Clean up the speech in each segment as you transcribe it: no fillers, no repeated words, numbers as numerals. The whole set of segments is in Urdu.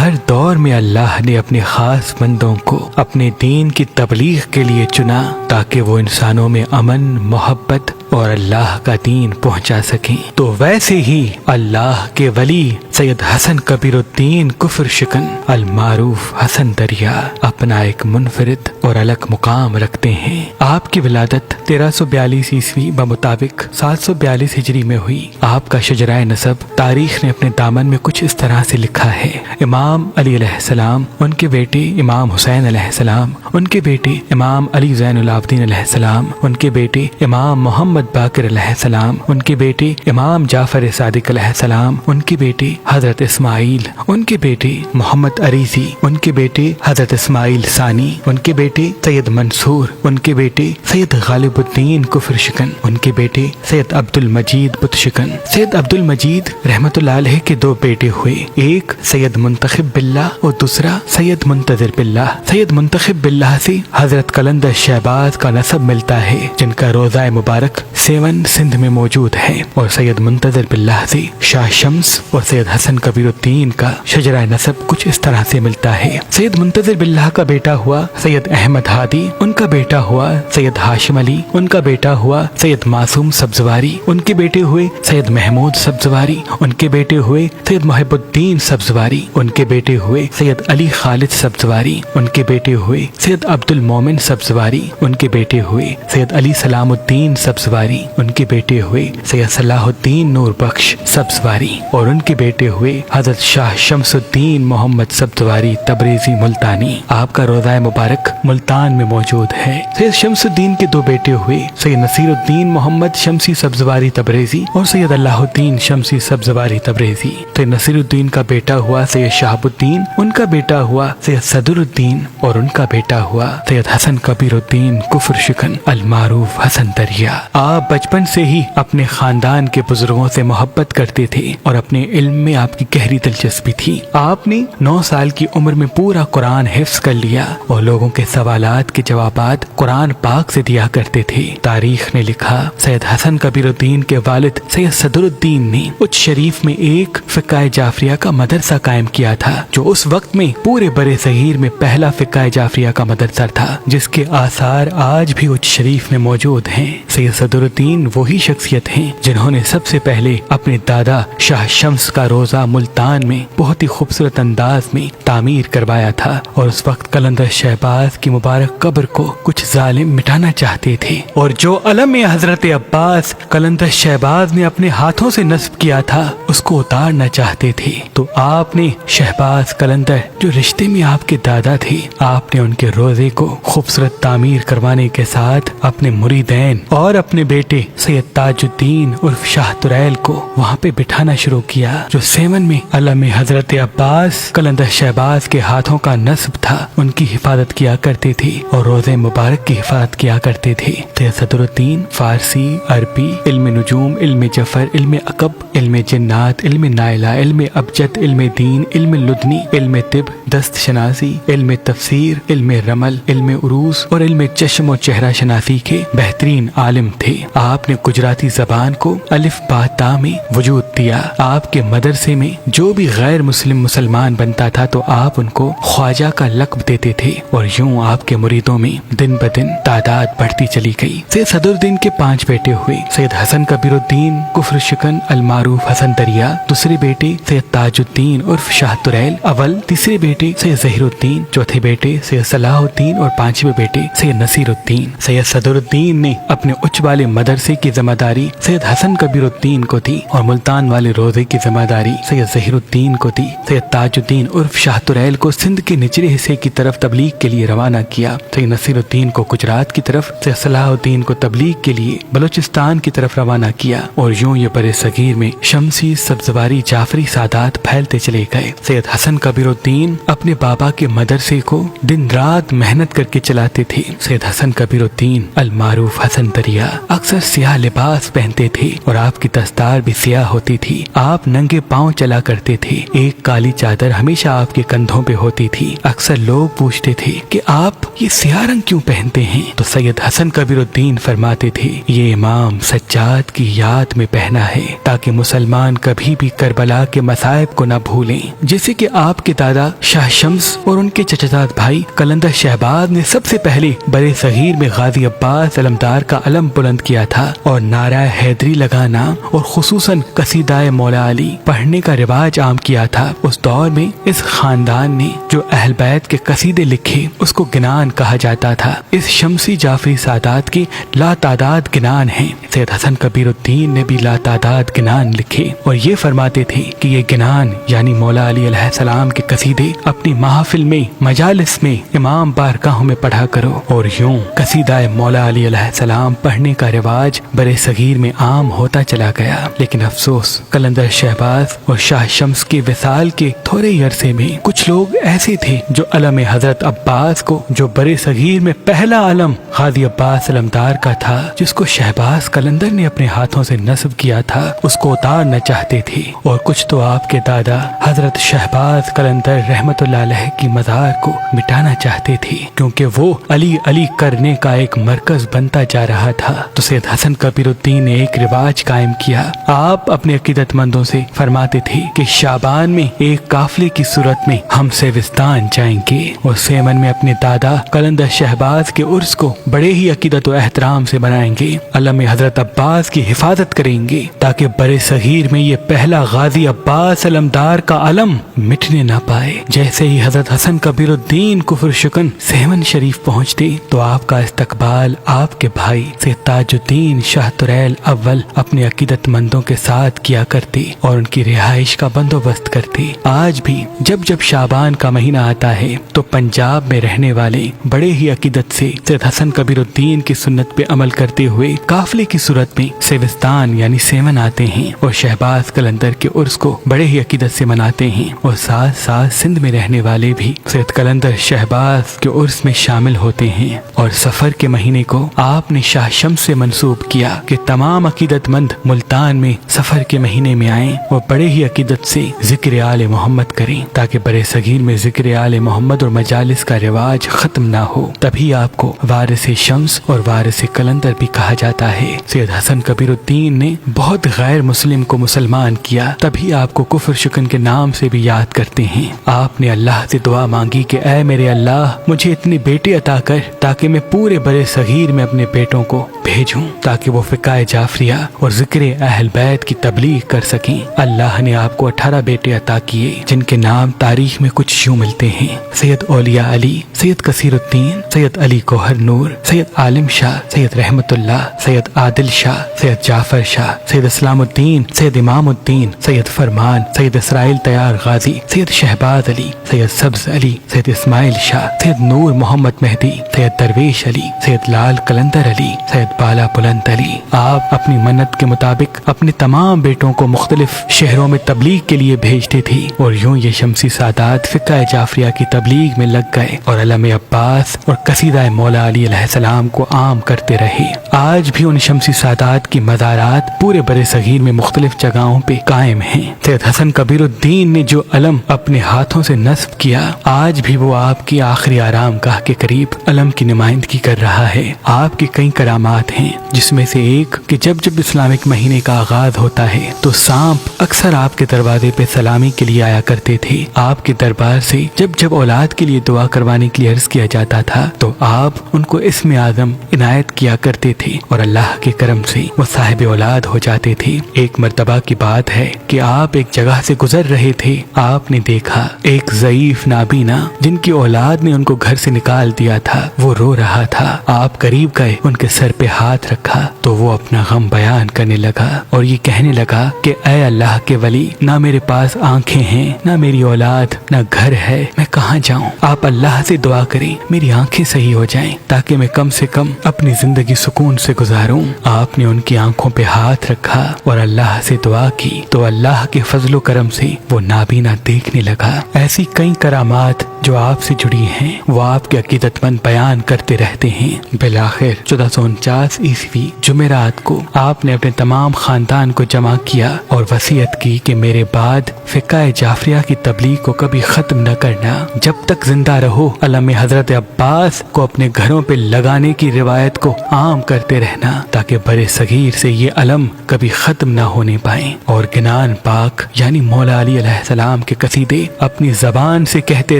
ہر دور میں اللہ نے اپنے خاص بندوں کو اپنے دین کی تبلیغ کے لیے چنا تاکہ وہ انسانوں میں امن، محبت اور اللہ کا دین پہنچا سکیں۔ تو ویسے ہی اللہ کے ولی سید حسن کبیر الدین کفر شکن المعروف حسن دریا اپنا ایک منفرد اور الگ مقام رکھتے ہیں۔ آپ کی ولادت 1342 عیسوی بمطابق 742 ہجری میں ہوئی۔ آپ کا شجرہ نسب تاریخ نے اپنے دامن میں کچھ اس طرح سے لکھا ہے: امام علی علیہ السلام، ان کے بیٹے امام حسین علیہ السلام، ان کے بیٹے امام علی زین العابدین علیہ السلام، ان کے بیٹے امام محمد باقر علیہ السلام، ان کے بیٹے امام جعفر صادق علیہ السلام، ان کے بیٹے حضرت اسماعیل، ان کے بیٹے محمد عریضی، ان کے بیٹے حضرت اسماعیل ثانی، ان کے بیٹے سید منصور، ان کے بیٹے سید غالب الدین کفر شکن، ان کے بیٹے سید عبد المجید بت شکن۔ سید عبد المجید رحمت اللہ علیہ کے دو بیٹے ہوئے، ایک سید منتخب باللہ اور دوسرا سید منتظر باللہ۔ سید منتخب باللہ سے حضرت قلندر شہباز کا نسب ملتا ہے جن کا روضہ مبارک سیون سندھ میں موجود ہے، اور سید منتظر باللہ سے شاہ شمس اور سید حسن کبیر الدین کا شجرہ نسب کچھ اس طرح سے ملتا ہے۔ سید منتظر باللہ کا بیٹا ہوا سید احمد ہادی، ان کا بیٹا ہوا سید ہاشم علی، ان کا بیٹا ہوا سید معصوم سبزواری، ان کے بیٹے ہوئے سید محمود سبزواری، ان کے بیٹے ہوئے سید محب الدین سبزواری، ان کے بیٹے ہوئے سید علی خالد سبزواری، ان کے بیٹے ہوئے سید عبد المومن سبزواری، ان کے بیٹے ہوئے سید علی سلام الدین سبزواری، ان کے بیٹے ہوئے سید صلاح الدین نور بخش سبزواری، اور ان کے بیٹے ہوئے حضرت شاہ شمس الدین محمد سبزواری تبریزی ملتانی۔ آپ کا روضہ مبارک ملتان میں موجود ہے۔ سید شمس الدین کے دو بیٹے ہوئے سید نصیر الدین محمد شمسی سبزواری تبریزی اور سید اللہ الدین شمسی سبزواری تبریزی۔ سید نصیر الدین کا بیٹا ہوا سید شہاب الدین، ان کا بیٹا ہوا سید صدر الدین، اور ان کا بیٹا ہوا سید حسن کبیر الدین کفر شکن المعروف حسن دریا۔ آپ بچپن سے ہی اپنے خاندان کے بزرگوں سے محبت کرتے تھے اور اپنے علم میں آپ کی گہری دلچسپی تھی۔ آپ نے 9 سال کی عمر میں پورا قرآن حفظ کر لیا اور لوگوں کے سوالات کے جوابات قرآن پاک سے دیا کرتے تھے۔ تاریخ نے لکھا سید حسن کبیر الدین کے والد سید صدر الدین نے اچ شریف میں ایک فقہ جعفریہ کا مدرسہ قائم کیا تھا جو اس وقت میں پورے برے صغیر میں پہلا فقہ جعفریہ کا مدرسہ تھا، جس کے آثار آج بھی اچ شریف میں موجود ہیں۔ سید صدر الدین وہی شخصیت ہیں جنہوں نے سب سے پہلے اپنے دادا شاہ شمس کا روضہ ملتان میں بہت ہی خوبصورت انداز میں تعمیر کروایا تھا، اور اس وقت قلندر شہباز کی مبارک قبر کو کچھ ظالم مٹانا چاہتے تھے، اور جو علم حضرت عباس قلندر شہباز نے اپنے ہاتھوں سے نصب کیا تھا اس کو اتارنا چاہتے تھے۔ تو آپ نے شہباز قلندر جو رشتے میں آپ کے دادا تھے، آپ نے ان کے روضے کو خوبصورت تعمیر کروانے کے ساتھ اپنے مریدین اور اپنے بیٹے سید تاج الدین عرف شاہ تریل کو وہاں پہ بٹھانا شروع کیا، جو سیون میں علم حضرت عباس قلندر شہباز کے ہاتھوں کا نصب تھا، ان کی حفاظت کیا کرتے تھے اور روضے مبارک کی حفاظت کیا کرتے تھے۔ سید صدر الدین فارسی، عربی، علم نجوم، علم جفر، علم عقب، علم جنات، علم نائلہ، علم ابجد، علم دین، علم لدنی، علم طب، دست شناسی، علم تفسیر، علم رمل، علم عروس اور علم چشم و چہرہ شناسی کے بہترین عالم تھے۔ آپ نے گجراتی زبان کو الف با تا میں وجود دیا۔ آپ کے مدرسے میں جو بھی غیر مسلمان بنتا تھا تو آپ ان کو خواجہ کا لقب دیتے تھے، اور یوں آپ کے مریدوں میں دن بدن تعداد بڑھتی چلی گئی۔ سید صدر الدین کے 5 بیٹے ہوئے: سید حسن کبیر الدین کفر شکن المعروف حسن دریا، دوسرے بیٹے سید تاج الدین عرف شاہ تریل اول، تیسرے بیٹے سید ظہیر الدین، چوتھے بیٹے سید صلاح الدین اور 5ویں بیٹے سید نصیر الدین۔ سید صدر الدین نے اپنے اچ والے مدرسے کی ذمہ داری سید حسن کبیر الدین کو دی، اور ملتان والے روضے کی ذمہ داری سید ظہیر الدین کو دی۔ سید تاج الدین عرف شاہ تریل کو سندھ کے نچلے حصے کی طرف تبلیغ کے لیے روانہ کیا، سید نصیر الدین کو گجرات کی طرف، سید صلاح الدین کو تبلیغ کے لیے بلوچستان کی طرف روانہ کیا، اور یوں یہ برے صغیر میں شمسی سبزواری جعفری سادات پھیلتے چلے گئے۔ سید حسن کبیر الدین اپنے بابا کے مدرسے کو دن رات محنت کر کے چلاتے تھے۔ سید حسن کبیر الدین المعروف حسن دریا اکثر سیاہ لباس پہنتے تھے، اور آپ کی دستار بھی سیاہ ہوتی جاتی تھی। آپ ننگے پاؤں چلا کرتے تھے، ایک کالی چادر ہمیشہ آپ کے کندھوں پہ ہوتی تھی۔ اکثر لوگ پوچھتے تھے کہ آپ یہ سیاہ رنگ کیوں پہنتے ہیں؟ تو سید حسن کبیر الدین فرماتے تھے یہ امام سجاد کی یاد میں پہنا ہے تاکہ مسلمان کبھی بھی کربلا کے مصائب کو نہ بھولیں۔ جیسے کہ آپ کے دادا شاہ شمس اور ان کے چچزاد بھائی قلندر شہباز نے سب سے پہلے برے صغیر میں غازی عباس علمدار کا علم بلند کیا تھا اور نعرہ حیدری لگانا اور خصوصاً قصیدہ مولا علی پڑھنے کا رواج عام کیا تھا۔ اس دور میں اس خاندان نے جو اہل بیت کے قصیدے لکھے اس کو گنان کہا جاتا تھا۔ اس شمسی جعفری سادات کے لا تعداد گنان ہیں۔ سید حسن کبیر الدین نے بھی لا تعداد گنان لکھے اور یہ فرماتے تھے کہ یہ گنان یعنی مولا علی علیہ السلام کے قصیدے اپنی محافل میں مجالس میں امام بارگاہوں میں پڑھا کرو، اور یوں قصیدہ مولا علی علیہ السلام پڑھنے کا رواج برے صغیر میں عام ہوتا چلا گیا۔ لیکن افسوس قلندر شہباز اور شاہ شمس کے وصال کے تھوڑے ہی عرصے میں کچھ لوگ ایسے تھے جو علم حضرت عباس کو، جو برے صغیر میں پہلا علم غازی عباس علمدار کا تھا جس کو شہباز قلندر نے اپنے ہاتھوں سے نصب کیا تھا، اس کو اتارنا چاہتے تھے، اور کچھ تو آپ کے دادا حضرت شہباز قلندر رحمت اللہ علیہ کی مزار کو مٹانا چاہتے تھے کیونکہ وہ علی علی کرنے کا ایک مرکز بنتا جا رہا تھا۔ تو سید حسن کبیر الدین نے ایک رواج قائم کیا۔ آپ اپنے عقیدت مندوں سے فرماتے تھے کہ شعبان میں ایک قافلے کی صورت میں ہم سیوستان جائیں گے اور سیمن میں اپنے دادا قلندر شہباز کے عرس کو بڑے ہی عقیدت و احترام سے منائیں گے، علم حضرت عباس کی حفاظت کریں گے تاکہ برے صغیر میں یہ پہلا غازی عباس علمدار کا علم مٹنے نہ پائے۔ جیسے ہی حضرت حسن کبیر الدین کفر شکن سیمن شریف پہنچتے تو آپ کا استقبال آپ کے بھائی سید تاج الدین شاہ تریل اول اپنے عقیدت مندوں کے ساتھ کیا کرتے اور ان کی رہائش کا بندوبست کرتے۔ آج بھی جب جب شعبان کا مہینہ آتا ہے تو پنجاب میں رہنے والے بڑے ہی عقیدت سے سید حسن کبیر الدین کی سنت پہ عمل کرتے ہوئے قافلے کی صورت میں سیوستان یعنی سیمن آتے ہیں اور شہباز قلندر کے عرس کو بڑے ہی عقیدت سے مناتے ہیں، اور ساتھ ساتھ سندھ میں رہنے والے بھی سید قلندر شہباز کے عرس میں شامل ہوتے ہیں۔ اور سفر کے مہینے کو آپ نے شاہ شمس سے منسوب کیا کہ تمام عقیدت مند ملتان میں سفر کے مہینے میں آئیں اور بڑے ہی عقیدت سے ذکر آل محمد کریں تاکہ برے صغیر میں ذکر آل محمد اور مجالس کا رواج ختم نہ ہو۔ تبھی آپ کو وارث شمس اور وارث قلندر بھی کہا جاتا ہے۔ سید حسن کبیر الدین نے بہت غیر مسلم کو مسلمان کیا، تبھی آپ کو کفر شکن کے نام سے بھی یاد کرتے ہیں۔ آپ نے اللہ سے دعا مانگی کہ اے میرے اللہ مجھے اتنے بیٹے عطا کر تاکہ میں پورے برے صغیر میں اپنے بیٹوں کو بھیجوں تاکہ وہ فقہ جعفریہ اور ذکر اہل بیت کی تبلیغ کر سکیں۔ اللہ نے آپ کو 18 بیٹے عطا کیے جن کے نام تاریخ میں کچھ یوں ملتے ہیں: سید اولیاء علی، سید کثیر الدین، سید علی گوہر نور، سید عالم شاہ، سید رحمت اللہ، سید عادل شاہ، سید جعفر شاہ، سید اسلام الدین، سید امام الدین، سید فرمان، سید اسرائیل تیار غازی، سید شہباز علی، سید سبز علی، سید اسماعیل شاہ، سید نور محمد مہدی، سید درویش علی، سید لال قلندر علی، سید بالا بلند علی۔ آپ اپنی منت کے مطابق اپنے تمام بیٹوں کو مختلف شہروں میں تبلیغ کے لیے بھیجتے تھے، اور یوں یہ شمسی سادات فقہ جعفریہ کی تبلیغ میں لگ گئے اور علم عباس اور قصیدہ مولا علی علیہ السلام کو عام کرتے رہے۔ آج بھی ان شمسی سادات کی مزارات پورے برے صغیر میں مختلف جگہوں پہ قائم ہیں۔ سید حسن کبیر الدین نے جو علم اپنے ہاتھوں سے نصب کیا، آج بھی وہ آپ کی آخری آرام گاہ کے قریب علم کی نمائندگی کر رہا ہے۔ آپ کی کئی کرامات ہیں، جس میں سے ایک کہ جب جب اسلامک مہینے کا آغاز ہوتا ہے تو سانپ اکثر آپ کے دروازے پہ سلامی کے لیے آیا کرتے تھے۔ آپ کے دربار سے جب جب اولاد کے لیے دعا کروانے کے لیے عرض کیا جاتا تھا تو آپ ان کو اسم اعظم عنایت کیا کرتے تھے اور اللہ کے کرم سے وہ صاحب اولاد ہو جاتے تھے۔ ایک مرتبہ کی بات ہے کہ آپ ایک جگہ سے گزر رہے تھے، آپ نے دیکھا ایک ضعیف نابینا جن کی اولاد نے ان کو گھر سے نکال دیا تھا، وہ رو رہا تھا۔ آپ قریب گئے، ان کے سر پہ ہاتھ رکھا تو وہ اپنا غم بیان کرنے لگا اور یہ کہنے لگا کہ اے اللہ کے ولی، نہ میرے پاس آنکھیں ہیں، نہ میری اولاد، نہ گھر ہے، میں کہاں جاؤں؟ آپ اللہ سے دعا کریں میری آنکھیں صحیح ہو جائیں تاکہ میں کم سے کم اپنی زندگی سکون سے گزاروں۔ آپ نے ان کی آنکھوں پہ ہاتھ رکھا اور اللہ سے دعا کی تو اللہ کے فضل و کرم سے وہ نابینا دیکھنے لگا۔ ایسی کئی کرامات جو آپ سے جڑی ہیں وہ آپ کے عقیدت مند بیان کرتے رہتے ہیں۔ بالآخر 1449 عیسوی جمعرات کو آپ نے اپنے تمام خاندان کو جمع کیا اور وصیت کی کہ میرے بعد فقہ جعفریہ کی تبلیغ کو کبھی ختم نہ کرنا، جب تک زندہ رہو علم حضرت عباس کو اپنے گھروں پہ لگانے کی روایت کو عام کرتے رہنا تاکہ برے صغیر سے یہ علم کبھی ختم نہ ہونے پائیں، اور گنان پاک یعنی مولا علی علیہ السلام کے قصیدے اپنی زبان سے کہتے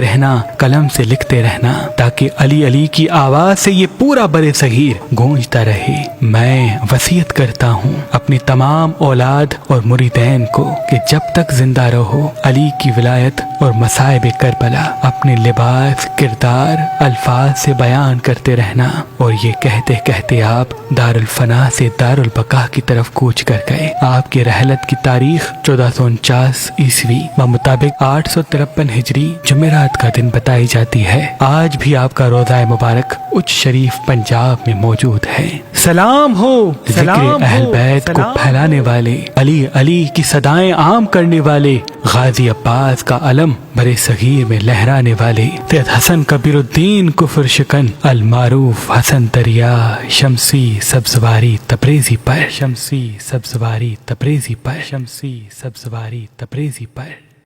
رہنا، قلم سے لکھتے رہنا تاکہ علی علی کی آواز سے یہ پورا برے صغیر گونجتا رہے۔ میں وصیت کرتا ہوں اپنی تمام اولاد اور مریدین کو کہ جب تک زندہ رہو علی کی ولایت اور مصائب کربلا اپنے لباس، کردار، الفاظ سے بیان کرتے رہنا، اور یہ کہتے کہتے آپ دار الفنا سے دار البقا کی طرف کوچ کر گئے۔ آپ کی رحلت کی تاریخ 1449 عیسوی بمطابق 853 ہجری جمعرات کا دن بتائی جاتی ہے۔ آج بھی آپ کا روضہ مبارک اچ شریف پنجاب میں موجود ہے۔ سلام ہو ذکر اہل بیت کو پھیلانے والے، علی علی کی صدائیں عام کرنے والے، غازی عباس کا علم برے صغیر میں لہرانے والے، سید حسن کبیر الدین کفر شکن المعروف حسن دریا شمسی سبزواری تبریزی پر، شمسی سبزواری تبریزی پر، شمسی سبزواری تبریزی پر۔